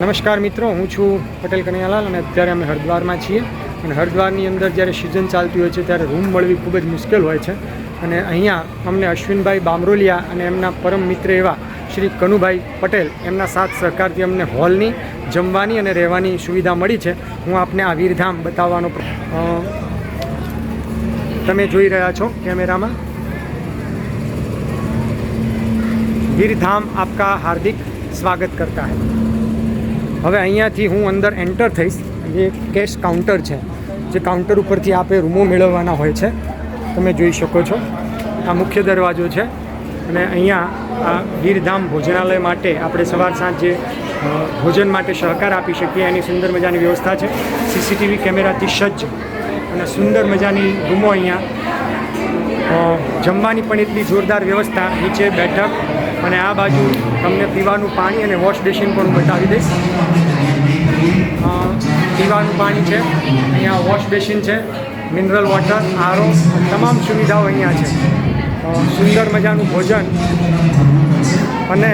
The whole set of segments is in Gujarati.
નમસ્કાર મિત્રો, હું છું પટેલ કનૈયાલાલ અને અત્યારે અમે હરિદ્વારમાં છીએ. અને હરિદ્વારની અંદર જ્યારે સિઝન ચાલતી હોય છે ત્યારે રૂમ મળવી ખૂબ જ મુશ્કેલ હોય છે. અને અહીંયા અમને અશ્વિનભાઈ બામરોલિયા અને એમના પરમ મિત્ર એવા શ્રી કનુભાઈ પટેલ એમના સાથ સહકારથી અમને હોલની, જમવાની અને રહેવાની સુવિધા મળી છે. હું આપને આ વીરધામ બતાવવાનો તમે જોઈ રહ્યા છો કેમેરામાં. વીરધામ આપકા હાર્દિક સ્વાગત કરતા હૈ. હવે અહીંયાથી હું અંદર એન્ટર થઈશ. જે કેશ કાઉન્ટર છે, જે કાઉન્ટર ઉપરથી આપણે રૂમો મેળવવાના હોય છે, તમે જોઈ શકો છો. આ મુખ્ય દરવાજો છે. અને અહીંયા આ વીરધામ ભોજનાલય માટે આપણે સવાર સાંજ જે ભોજન માટે સહકાર આપી શકીએ એની સુંદર મજાની વ્યવસ્થા છે. સીસીટીવી કેમેરાથી સજ્જ અને સુંદર મજાની રૂમો અહીંયા. જમવાની પણ એટલી જોરદાર વ્યવસ્થા. નીચે બેઠક અને આ બાજુ તમને પીવાનું પાણી અને વોશ બેસિન પણ હું બતાવી દઈશ. પીવાનું પાણી છે, અહીંયા વોશ બેસિન છે, મિનરલ વોટર, આરો, તમામ સુવિધાઓ અહીંયા છે. સુંદર મજાનું ભોજન અને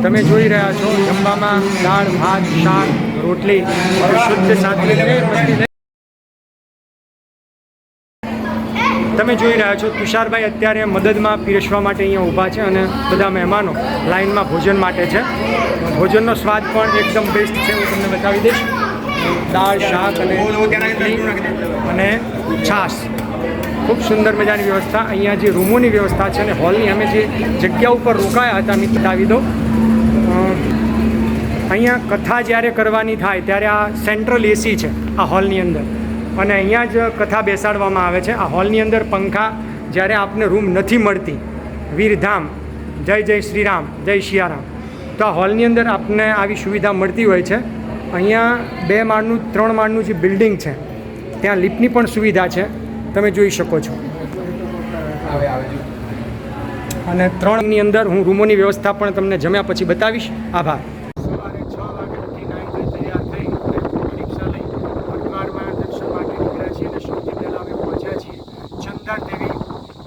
તમે જોઈ રહ્યા છો જમવામાં દાળ, ભાત, શાક, રોટલી, શુદ્ધ સાત્વિક. તમે જોઈ રહ્યા છો તુષારભાઈ અત્યારે મદદમાં પીરસવા માટે અહીંયા ઊભા છે અને બધા મહેમાનો લાઇનમાં ભોજન માટે છે. ભોજનનો સ્વાદ પણ એકદમ બેસ્ટ છે, હું તમને બતાવી દઈશ. દાળ, શાક અને છાશ. ખૂબ સુંદર મજાની વ્યવસ્થા. અહીંયા જે રૂમોની વ્યવસ્થા છે અને હોલની અમે જે જગ્યા ઉપર રોકાયા હતા મિત્ર બતાવી દો. અહીંયા કથા જ્યારે કરવાની થાય ત્યારે આ સેન્ટ્રલ એસી છે આ હોલની અંદર અને અહીંયા જ કથા બેસાડવામાં આવે છે. આ હોલની અંદર પંખા જ્યારે આપને રૂમ નથી મળતી, વીરધામ, જય જય શ્રીરામ, જય શિયારામ, તો આ હોલની અંદર આપને આવી સુવિધા મળતી હોય છે. અહીંયા 2 માળનું 3 માળનું જે બિલ્ડિંગ છે ત્યાં લિફ્ટની પણ સુવિધા છે, તમે જોઈ શકો છો. અને 3ની અંદર હું રૂમોની વ્યવસ્થા પણ તમને જમ્યા પછી બતાવીશ. આભાર.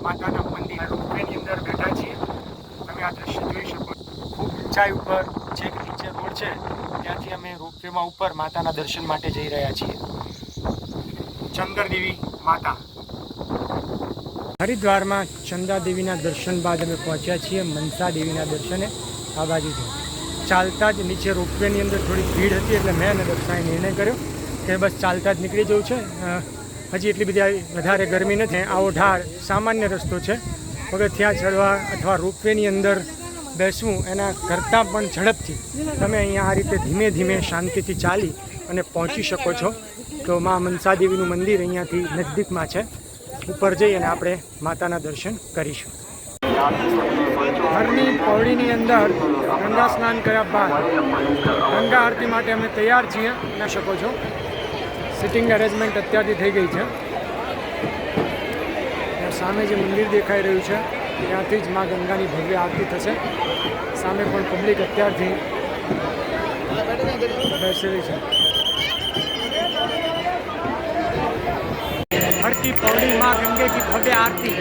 માતાના મંદિર રોપવેની અંદર બેઠા છીએ. તમે આ દ્રશ્ય જોઈ શકો. ખૂબ ઊંચાઈ ઉપર છેક નીચે રોડ છે, ત્યાંથી અમે રોપવેમાં ઉપર માતાના દર્શન માટે જઈ રહ્યા છીએ. ચંદરદેવી માતા. હરિદ્વારમાં ચંદા દેવીના દર્શન બાદ અમે પહોંચ્યા છીએ મનસા દેવીના દર્શને. આ બાજુ છે. ચાલતા જ નીચે રોપવેની અંદર થોડી ભીડ હતી એટલે મેં અને દક્ષાએ નિર્ણય કર્યો કે બસ ચાલતા જ નીકળી જવું છે. હજી એટલી બધી વધારે ગરમી નથી. આવો ઢાળ સામાન્ય રસ્તો છે. પગથિયાં ચડવા અથવા રોપવેની અંદર બેસવું એના કરતાં પણ ઝડપથી તમે અહીંયા આ રીતે ધીમે ધીમે શાંતિથી ચાલી અને પહોંચી શકો છો. તો મા મનસા દેવીનું મંદિર અહીંયાથી નજદીકમાં છે. ઉપર જઈ અને આપણે માતાના દર્શન કરીશું. ઘરની પૌડીની અંદર ગંગા સ્નાન કર્યા બાદ ગંગા આરતી માટે અમે તૈયાર છીએ. જોઈ શકો છો સિટિંગ અરેન્જમેન્ટ અત્યારથી થઈ ગઈ છે. સામે જે મંદિર દેખાઈ રહ્યું છે ત્યાંથી જ મા ગંગાની ભવ્ય આરતી થશે. સામે પણ પબ્લિક અત્યારથી બેસેલી છે. हर की पौड़ी माँ गंगे की भव्य आरती.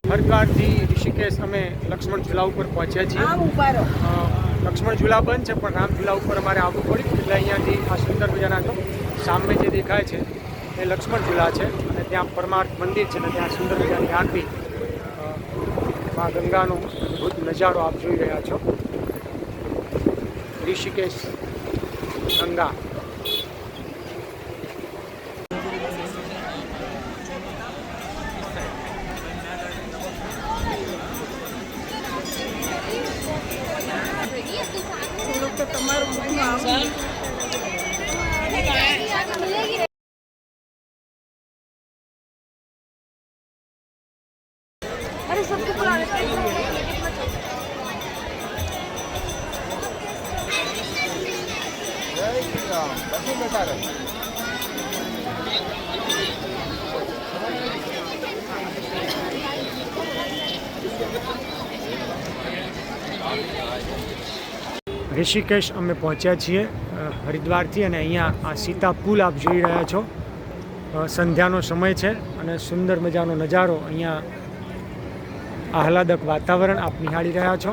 હરિદ્વારથી ઋષિકેશ અમે લક્ષ્મણ ઝૂલા ઉપર પહોંચ્યા છીએ. લક્ષ્મણ ઝૂલા બંધ છે પણ રામ ઝૂલા ઉપર અમારે આવવું પડ્યું એટલે અહીંયાથી આ સુંદર મજાના સામે જે દેખાય છે એ લક્ષ્મણ ઝૂલા છે અને ત્યાં પરમાર્થ મંદિર છે અને ત્યાં સુંદર મજાની આરતી, મા ગંગાનો અદ્ભુત નજારો આપ જોઈ રહ્યા છો. ઋષિકેશ ગંગા. अरे सबको बुला लेते हैं. ઋષિકેશ અમે પહોંચ્યા છીએ હરિદ્વારથી, અને અહીંયા આ સીતા પુલ આપ જોઈ રહ્યા છો. સંધ્યાનો સમય છે અને સુંદર મજાનો નજારો, અહીંયા આહલાદક વાતાવરણ આપ નિહાળી રહ્યા છો.